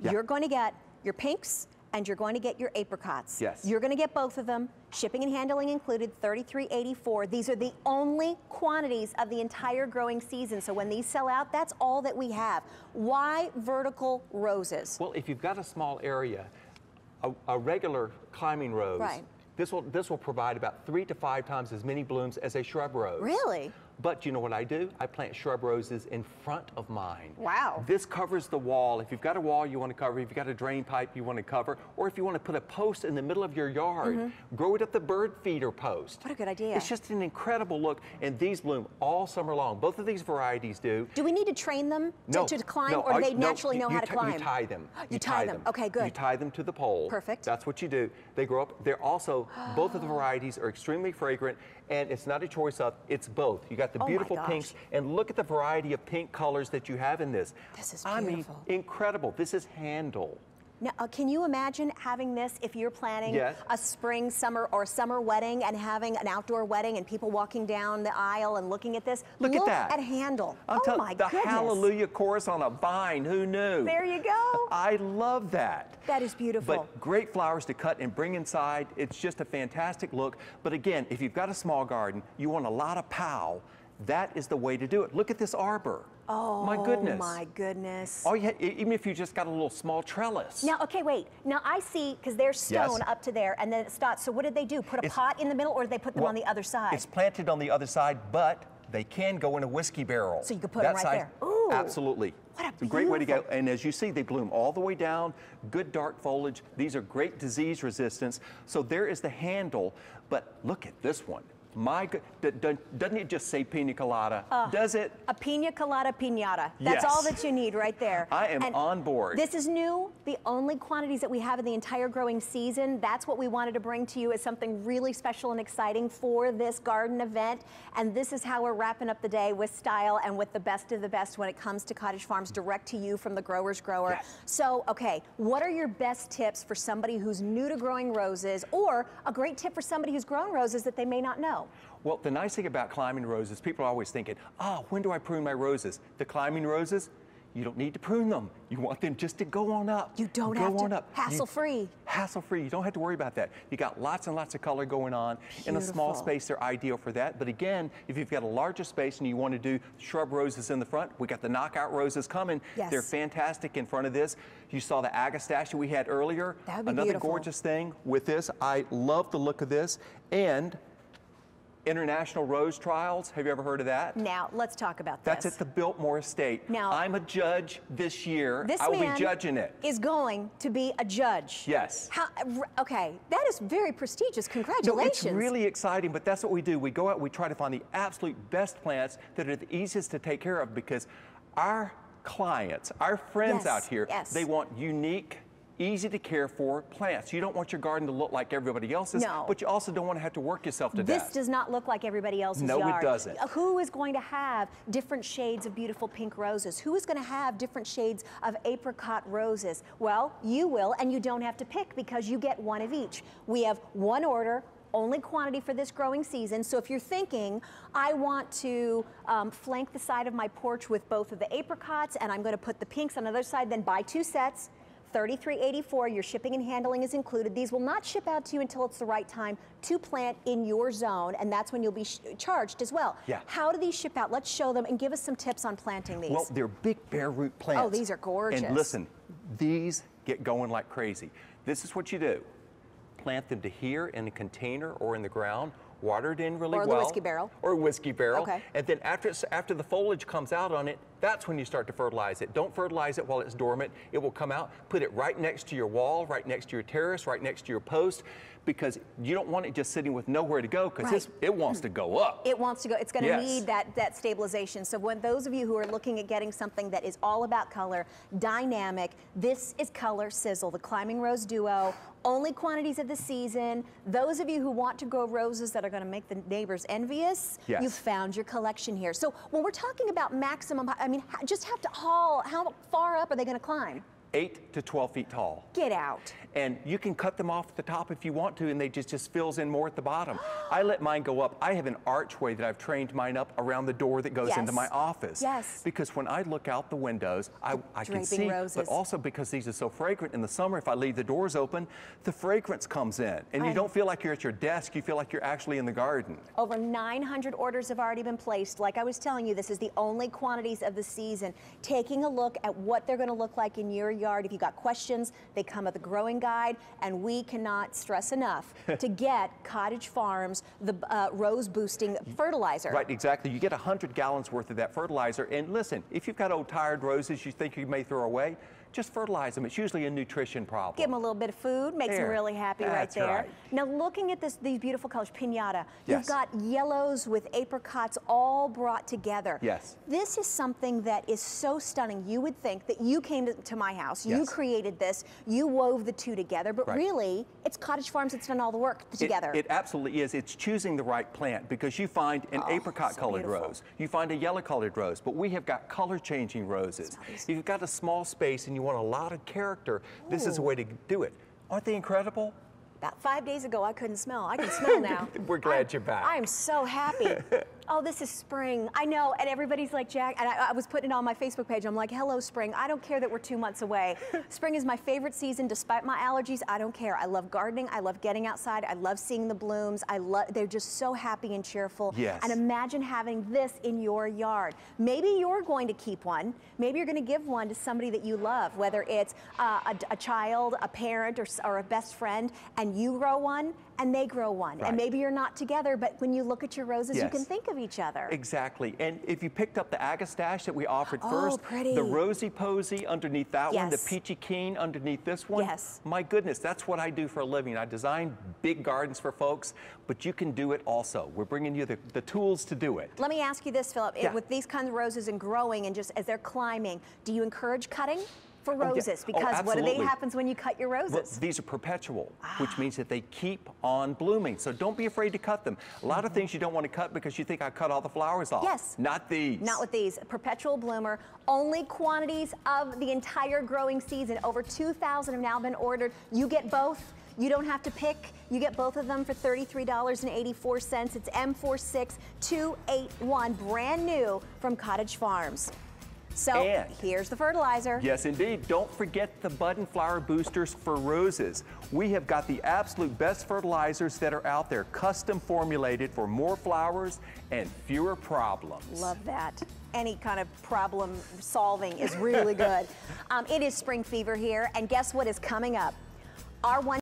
Yeah. You're going to get your pinks and you're going to get your apricots. Yes. You're going to get both of them. Shipping and handling included, $33.84. These are the only quantities of the entire growing season. So when these sell out, that's all that we have. Why vertical roses? Well, if you've got a small area, a regular climbing rose, right. this will provide about 3 to 5 times as many blooms as a shrub rose. Really? But you know what I do? I plant shrub roses in front of mine. Wow. This covers the wall. If you've got a wall you want to cover, if you've got a drain pipe you want to cover, or if you want to put a post in the middle of your yard, grow it up the bird feeder post. What a good idea. It's just an incredible look, and these bloom all summer long. Both of these varieties do. Do we need to train them to climb, or do they naturally know how to climb? You tie them. You tie them. Okay, good. You tie them to the pole. Perfect. That's what you do. They grow up. They're also, both of the varieties are extremely fragrant, and it's not a choice of, it's both. You got the beautiful pinks, and look at the variety of pink colors that you have in this. This is beautiful. I mean, incredible. This is handle. Now, can you imagine having this if you're planning Yes. a spring, summer, or summer wedding and having an outdoor wedding and people walking down the aisle and looking at this? Look at that. At handle. I'm Oh my the goodness. Hallelujah chorus on a vine. Who knew? There you go. I love that. That is beautiful. But great flowers to cut and bring inside. It's just a fantastic look. But again, if you've got a small garden, you want a lot of pow, that is the way to do it. Look at this arbor. Oh, my goodness. my goodness. Oh, yeah, even if you just got a little small trellis. Now, okay, wait. Now, I see, because there's stone Yes. up to there, and then it stops. So what did they do? Put a pot in the middle, or did they put them on the other side? It's planted on the other side, but they can go in a whiskey barrel. So you could put them right there. Ooh. Absolutely. What a It's a great way to go. beautiful- And as you see, they bloom all the way down, good dark foliage. These are great disease resistance. So there is the handle, but look at this one. My good, doesn't it just say pina colada? Does it? A pina colada piñata. That's Yes. all that you need right there. I am And on board. This is new. The only quantities that we have in the entire growing season. That's what we wanted to bring to you as something really special and exciting for this garden event. And this is how we're wrapping up the day with style and with the best of the best when it comes to Cottage Farms, direct to you from the grower's grower. Yes. So, okay, what are your best tips for somebody who's new to growing roses, or a great tip for somebody who's grown roses that they may not know? Well, the nice thing about climbing roses, people are always thinking, when do I prune my roses? The climbing roses, you don't need to prune them. You want them just to go on up. You don't have to, hassle-free. Hassle-free, you don't have to worry about that. You got lots and lots of color going on. In a small Beautiful. space, they're ideal for that. But again, if you've got a larger space and you want to do shrub roses in the front, we got the knockout roses coming. Yes. They're fantastic in front of this. You saw the agastache we had earlier. That would be Another beautiful. gorgeous thing with this. I love the look of this. And International Rose Trials, have you ever heard of that? Now, let's talk about this. That's at the Biltmore Estate. Now, I'm a judge this year. This I will man be judging it. is going to be a judge. Yes. Okay, that is very prestigious. No, Congratulations. it's really exciting, but that's what we do. We go out, we try to find the absolute best plants that are the easiest to take care of, because our clients, our friends out here, they want unique, easy to care for plants. You don't want your garden to look like everybody else's, but you also don't want to have to work yourself to death. This does not look like everybody else's yard. No, it doesn't. Who is going to have different shades of beautiful pink roses? Who is going to have different shades of apricot roses? Well, you will, and you don't have to pick, because you get one of each. We have one order, only quantity for this growing season. So if you're thinking, I want to flank the side of my porch with both of the apricots, and I'm going to put the pinks on the other side, then buy 2 sets. $33.84. Your shipping and handling is included. These will not ship out to you until it's the right time to plant in your zone, and that's when you'll be charged as well. Yeah. How do these ship out? Let's show them and give us some tips on planting these. Well, they're big bare root plants. Oh, these are gorgeous. And listen, these get going like crazy. This is what you do. Plant them to here in a container or in the ground. Water it in really well. Or the whiskey barrel. Or a whiskey barrel. Okay. And then after the foliage comes out on it, that's when you start to fertilize it. Don't fertilize it while it's dormant. It will come out. Put it right next to your wall, right next to your terrace, right next to your post, because you don't want it just sitting with nowhere to go, because it wants to go up. It wants to go. It's going to need that stabilization. So when those of you who are looking at getting something that is all about color, dynamic, this is Color Sizzle, the Climbing Rose Duo. Only quantities of the season. Those of you who want to grow roses that are going to make the neighbors envious, you've found your collection here. So when we're talking about maximum, I mean, just have to haul, how far up are they going to climb? 8 to 12 feet tall. Get out. And you can cut them off at the top if you want to, and they just fills in more at the bottom. I let mine go up. I have an archway that I've trained mine up around the door that goes into my office. Yes. Because when I look out the windows, I can see, roses. but also because these are so fragrant in the summer, if I leave the doors open, the fragrance comes in. And you don't feel like you're at your desk, you feel like you're actually in the garden. Over 900 orders have already been placed. Like I was telling you, this is the only quantities of the season. Taking a look at what they're going to look like in your yard. If you got questions, they come with a growing guide, and we cannot stress enough to get Cottage Farms the rose boosting fertilizer. Right, exactly. You get 100 gallons worth of that fertilizer, and listen, if you've got old tired roses you think you may throw away, just fertilize them. It's usually a nutrition problem. Give them a little bit of food, makes them really happy right there. Right. Now looking at these beautiful colors, piñata, Yes. you've got yellows with apricots all brought together. Yes. This is something that is so stunning. You would think that you came to my house, you created this, you wove the two together, but really, it's Cottage Farms that's done all the work together. It absolutely is. It's choosing the right plant, because you find an apricot colored rose, you find a yellow colored rose, but we have got color changing roses. If you've got a small space and you want a lot of character, this is a way to do it. Aren't they incredible? About 5 days ago, I couldn't smell. I can smell now. We're glad you're back. I'm so happy. Oh, this is spring. I know, and everybody's like, Jacque, and I was putting it on my Facebook page. I'm like, hello, spring. I don't care that we're 2 months away. Spring is my favorite season, despite my allergies. I don't care. I love gardening. I love getting outside. I love seeing the blooms. They're just so happy and cheerful. Yes. And imagine having this in your yard. Maybe you're going to keep one. Maybe you're going to give one to somebody that you love, whether it's a child, a parent, or a best friend, and you grow one, and they grow one. Right. And maybe you're not together, but when you look at your roses, you can think of each other. Exactly. And if you picked up the agastache that we offered first, pretty. the Rosy Posy underneath that one, the Peachy Keen underneath this one, my goodness, that's what I do for a living. I design big gardens for folks, but you can do it also. We're bringing you the tools to do it. Let me ask you this, Philip. With these kinds of roses and growing, and just as they're climbing, do you encourage cutting for roses? Because what happens when you cut your roses? Well, these are perpetual, which means that they keep on blooming. So don't be afraid to cut them. A lot of things you don't want to cut because you think I cut all the flowers off. Yes. Not these. Not with these. Perpetual bloomer. Only quantities of the entire growing season. Over 2,000 have now been ordered. You get both. You don't have to pick. You get both of them for $33.84. It's M46281, brand new from Cottage Farms. So here's the fertilizer. Yes, indeed. Don't forget the bud and flower boosters for roses. We have got the absolute best fertilizers that are out there, custom formulated for more flowers and fewer problems. Love that. Any kind of problem solving is really good. It is spring fever here, and guess what is coming up? Our one